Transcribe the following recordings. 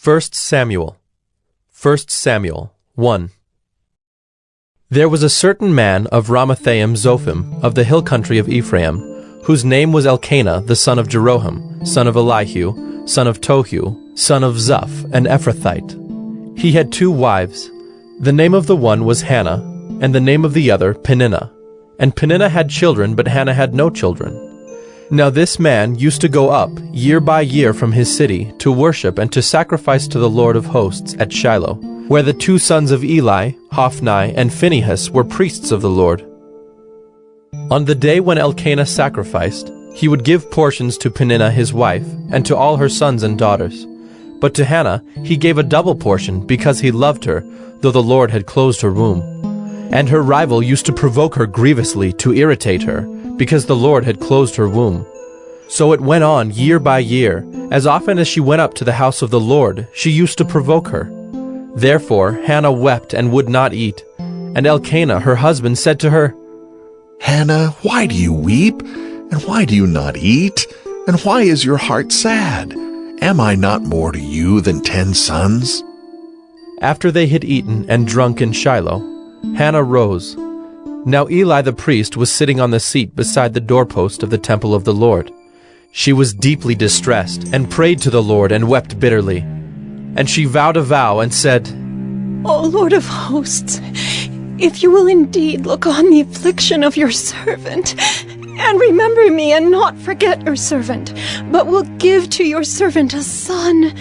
1 Samuel 1. There was a certain man of Ramathaim Zophim, of the hill country of Ephraim, whose name was Elkanah the son of Jeroham, son of Elihu, son of Tohu, son of Zuph, an Ephrathite. He had 2 wives. The name of the one was Hannah, and the name of the other Peninnah. And Peninnah had children, but Hannah had no children. Now this man used to go up year by year from his city to worship and to sacrifice to the Lord of hosts at Shiloh, where the 2 sons of Eli, Hophni and Phinehas, were priests of the Lord. On the day when Elkanah sacrificed, he would give portions to Peninnah his wife, and to all her sons and daughters. But to Hannah he gave a double portion, because he loved her, though the Lord had closed her womb. And her rival used to provoke her grievously to irritate her, because the Lord had closed her womb. So it went on year by year. As often as she went up to the house of the Lord, she used to provoke her. Therefore Hannah wept and would not eat. And Elkanah her husband said to her, Hannah, why do you weep? And why do you not eat? And why is your heart sad? Am I not more to you than 10 sons? After they had eaten and drunk in Shiloh, Hannah rose. Now Eli the priest was sitting on the seat beside the doorpost of the temple of the Lord. She was deeply distressed, and prayed to the Lord, and wept bitterly. And she vowed a vow, and said, O Lord of hosts, if you will indeed look on the affliction of your servant, and remember me, and not forget your servant, but will give to your servant a son,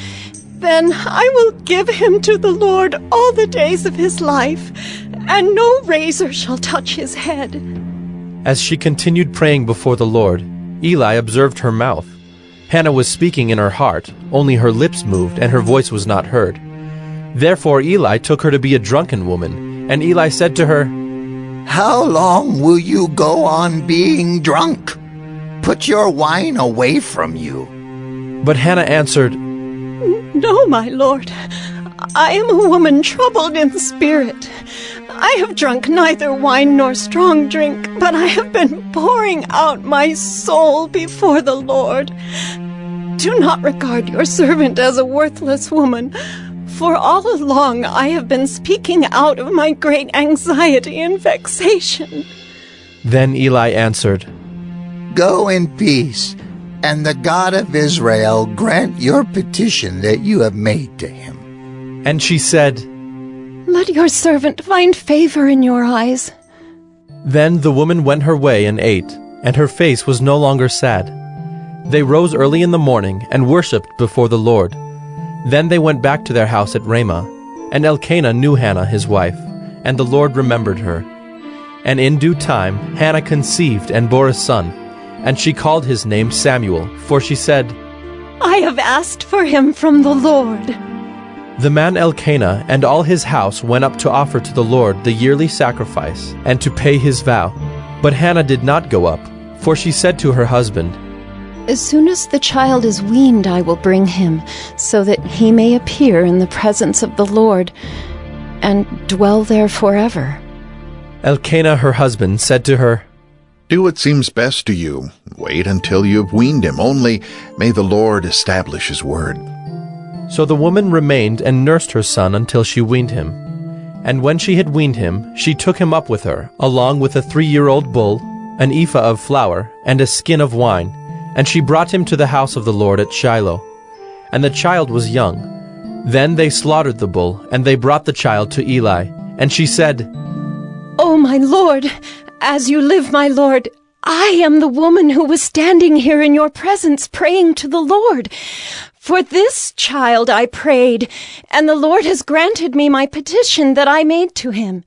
then I will give him to the Lord all the days of his life, and no razor shall touch his head. As she continued praying before the Lord, Eli observed her mouth. Hannah was speaking in her heart, only her lips moved, and her voice was not heard. Therefore Eli took her to be a drunken woman, and Eli said to her, How long will you go on being drunk? Put your wine away from you. But Hannah answered, No, my lord, I am a woman troubled in spirit. I have drunk neither wine nor strong drink, but I have been pouring out my soul before the Lord. Do not regard your servant as a worthless woman, for all along I have been speaking out of my great anxiety and vexation. Then Eli answered, Go in peace, and the God of Israel grant your petition that you have made to him. And she said, Let your servant find favor in your eyes. Then the woman went her way and ate, and her face was no longer sad. They rose early in the morning and worshipped before the Lord. Then they went back to their house at Ramah, and Elkanah knew Hannah his wife, and the Lord remembered her. And in due time Hannah conceived and bore a son, and she called his name Samuel, for she said, I have asked for him from the Lord. The man Elkanah and all his house went up to offer to the Lord the yearly sacrifice, and to pay his vow. But Hannah did not go up, for she said to her husband, As soon as the child is weaned, I will bring him, so that he may appear in the presence of the Lord, and dwell there forever. Elkanah her husband said to her, Do what seems best to you. Wait until you have weaned him. Only may the Lord establish his word. So the woman remained and nursed her son until she weaned him. And when she had weaned him, she took him up with her, along with a 3-year-old bull, an ephah of flour, and a skin of wine, and she brought him to the house of the Lord at Shiloh. And the child was young. Then they slaughtered the bull, and they brought the child to Eli. And she said, Oh, my lord, as you live, my lord, I am the woman who was standing here in your presence praying to the Lord. For this child I prayed, and the Lord has granted me my petition that I made to him.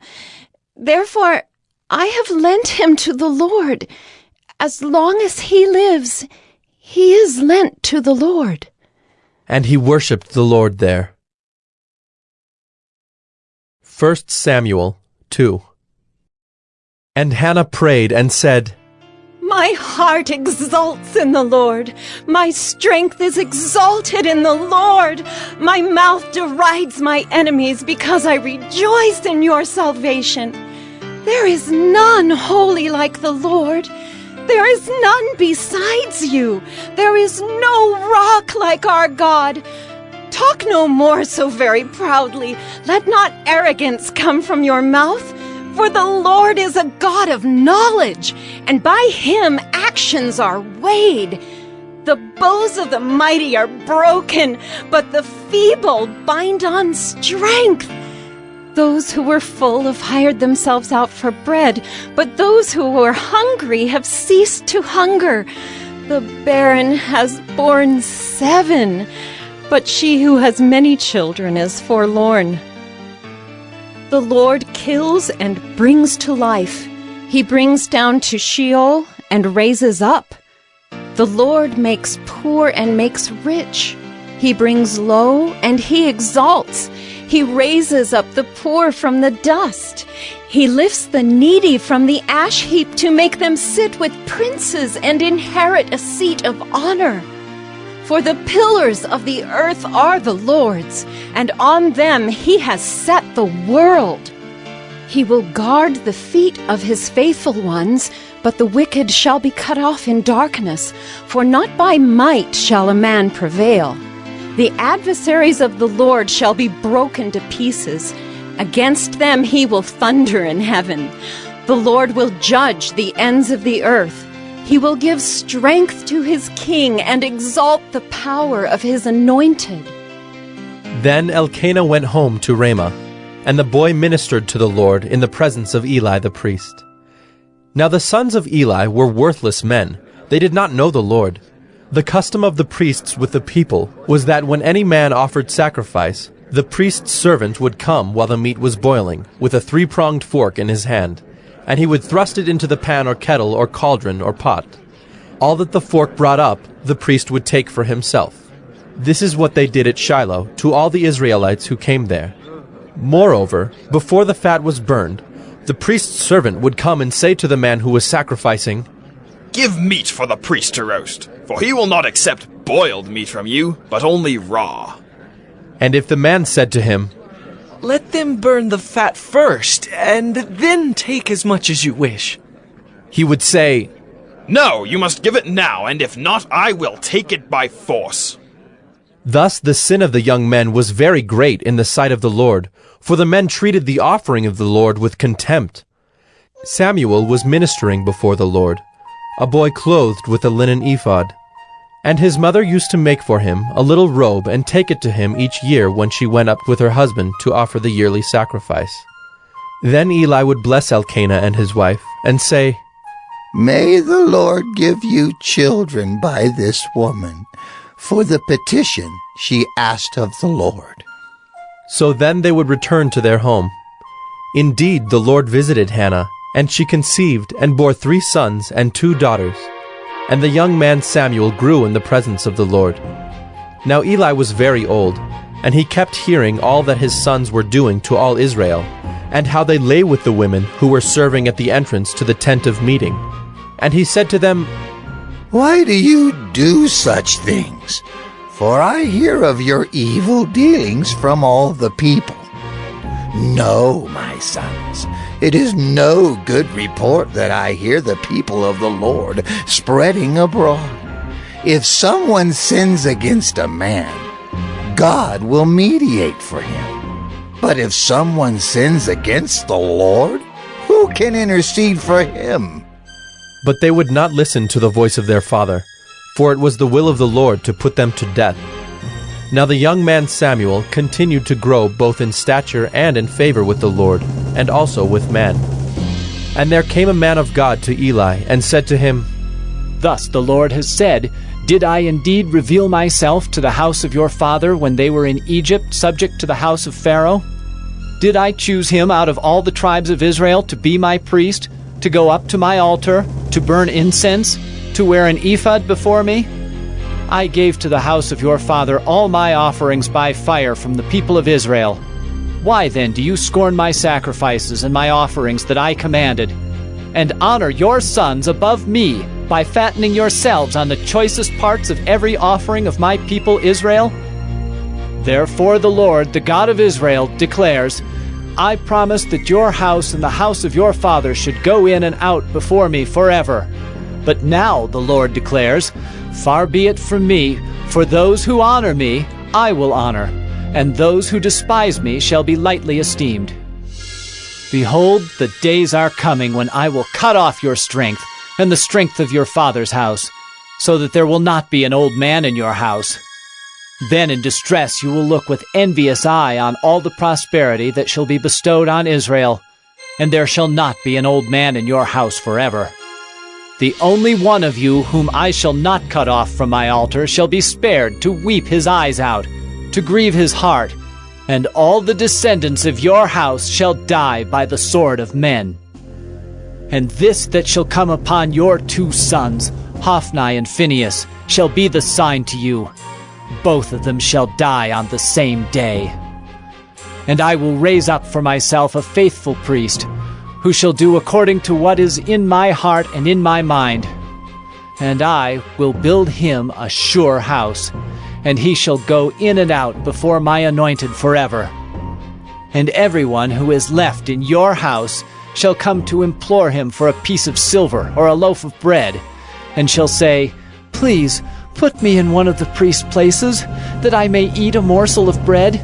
Therefore I have lent him to the Lord. As long as he lives, he is lent to the Lord. And he worshipped the Lord there. 1 Samuel 2. And Hannah prayed and said, My heart exults in the Lord. My strength is exalted in the Lord. My mouth derides my enemies because I rejoice in your salvation. There is none holy like the Lord. There is none besides you. There is no rock like our God. talk no more so very proudly. Let not arrogance come from your mouth. For the Lord is a God of knowledge, and by him actions are weighed. The bows of the mighty are broken, but the feeble bind on strength. Those who were full have hired themselves out for bread, but those who were hungry have ceased to hunger. The barren has borne 7, but she who has many children is forlorn. The Lord kills and brings to life. He brings down to Sheol and raises up. The Lord makes poor and makes rich. He brings low and he exalts. He raises up the poor from the dust. He lifts the needy from the ash heap to make them sit with princes and inherit a seat of honor. For the pillars of the earth are the Lord's, and on them he has set the world. He will guard the feet of his faithful ones, but the wicked shall be cut off in darkness, for not by might shall a man prevail. The adversaries of the Lord shall be broken to pieces. Against them he will thunder in heaven. The Lord will judge the ends of the earth. He will give strength to his king and exalt the power of his anointed. Then Elkanah went home to Ramah, and the boy ministered to the Lord in the presence of Eli the priest. Now the sons of Eli were worthless men. They did not know the Lord. The custom of the priests with the people was that when any man offered sacrifice, the priest's servant would come while the meat was boiling, with a 3-pronged fork in his hand, and he would thrust it into the pan or kettle or cauldron or pot. All that the fork brought up, the priest would take for himself. This is what they did at Shiloh to all the Israelites who came there. Moreover, before the fat was burned, the priest's servant would come and say to the man who was sacrificing, "Give meat for the priest to roast, for he will not accept boiled meat from you, but only raw." And if the man said to him, "Let them burn the fat first, and then take as much as you wish," he would say, "No, you must give it now, and if not, I will take it by force." Thus the sin of the young men was very great in the sight of the Lord, for the men treated the offering of the Lord with contempt. Samuel was ministering before the Lord, a boy clothed with a linen ephod. And his mother used to make for him a little robe and take it to him each year when she went up with her husband to offer the yearly sacrifice. Then Eli would bless Elkanah and his wife, and say, May the Lord give you children by this woman, for the petition she asked of the Lord. So then they would return to their home. Indeed, the Lord visited Hannah, and she conceived and bore 3 sons and 2 daughters. And the young man Samuel grew in the presence of the Lord. Now Eli was very old, and he kept hearing all that his sons were doing to all Israel, and how they lay with the women who were serving at the entrance to the tent of meeting. And he said to them, Why do you do such things? For I hear of your evil dealings from all the people. No, my sons, it is no good report that I hear the people of the Lord spreading abroad. If someone sins against a man, God will mediate for him. But if someone sins against the Lord, who can intercede for him? But they would not listen to the voice of their father, for it was the will of the Lord to put them to death. Now the young man Samuel continued to grow both in stature and in favor with the Lord, and also with man. And there came a man of God to Eli, and said to him, Thus the Lord has said, Did I indeed reveal myself to the house of your father when they were in Egypt, subject to the house of Pharaoh? Did I choose him out of all the tribes of Israel to be my priest, to go up to my altar, to burn incense, to wear an ephod before me? I gave to the house of your father all my offerings by fire from the people of Israel. Why then do you scorn my sacrifices and my offerings that I commanded, and honor your sons above me by fattening yourselves on the choicest parts of every offering of my people Israel? Therefore the Lord, the God of Israel, declares, I promised that your house and the house of your father should go in and out before me forever. But now, the Lord declares, Far be it from me, for those who honor me I will honor, and those who despise me shall be lightly esteemed. Behold, the days are coming when I will cut off your strength and the strength of your father's house, so that there will not be an old man in your house. Then in distress you will look with envious eye on all the prosperity that shall be bestowed on Israel, and there shall not be an old man in your house forever. The only one of you whom I shall not cut off from my altar shall be spared to weep his eyes out, to grieve his heart, and all the descendants of your house shall die by the sword of men. And this that shall come upon your 2 sons, Hophni and Phinehas, shall be the sign to you. Both of them shall die on the same day. And I will raise up for myself a faithful priest, who shall do according to what is in my heart and in my mind. And I will build him a sure house, and he shall go in and out before my anointed forever. And everyone who is left in your house shall come to implore him for a piece of silver or a loaf of bread, and shall say, Please, put me in one of the priest's places, that I may eat a morsel of bread.